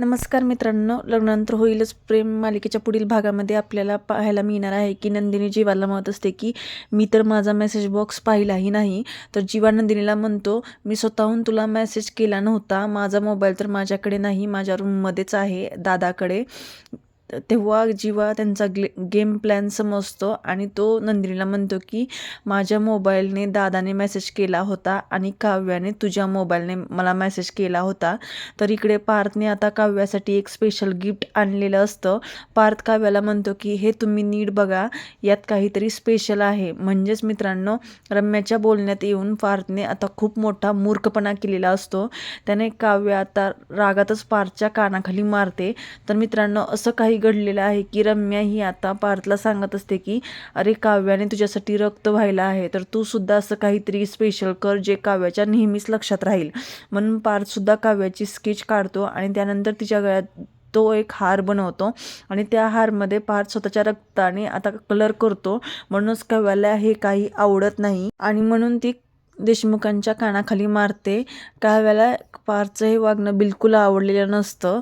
नमस्कार मित्रांनो, लग्नानंतर होईलच प्रेम मालिकेच्या पुढील भागामध्ये आपल्याला पाहायला मिळणार आहे की नंदिनी जीवाला म्हणत असते की मी तर माझा मेसेज बॉक्स पाहिलाही नाही. तर जीवा नंदिनीला म्हणतो, मी स्वतःहून तुला मेसेज केला नव्हता, माझा मोबाईल तर माझ्याकडे नाही, माझ्या रूममध्येच आहे दादाकडे. तेव्हा जीवा त्यांचा गेम प्लॅन समजतो आणि तो नंदिनीला म्हणतो की माझ्या मोबाईलने दादाने मेसेज केला होता आणि काव्याने तुझ्या मोबाईलने मला मेसेज केला होता. तर इकडे पार्थने आता काव्यासाठी एक स्पेशल गिफ्ट आणलेलं असतं. पार्थ काव्याला म्हणतो की हे तुम्ही नीट बघा, यात काहीतरी स्पेशल आहे. म्हणजेच मित्रांनो, रम्याच्या बोलण्यात येऊन पार्थने आता खूप मोठा मूर्खपणा केलेला असतो. त्याने काव्य आता रागातच पार्थच्या कानाखाली मारते. तर मित्रांनो, असं काही घडलेलं आहे की रम्या ही आता पार्थला सांगत असते की अरे, काव्याने तुझ्यासाठी रक्त व्हायला आहे, तर तू सुद्धा असं काहीतरी स्पेशल कर जे काव्याच्या नेहमीच लक्षात राहील. म्हणून पार्थसुद्धा काव्याची स्केच काढतो आणि त्यानंतर तिच्या गळ्यात तो एक हार बनवतो आणि त्या हारमध्ये पार्थ स्वतःच्या रक्ताने आता कलर करतो. म्हणूनच काव्याला हे काही आवडत नाही आणि म्हणून ती देशमुखांच्या कानाखाली मारते. काव्याला पार्थचं हे वागणं बिलकुल आवडलेलं नसतं.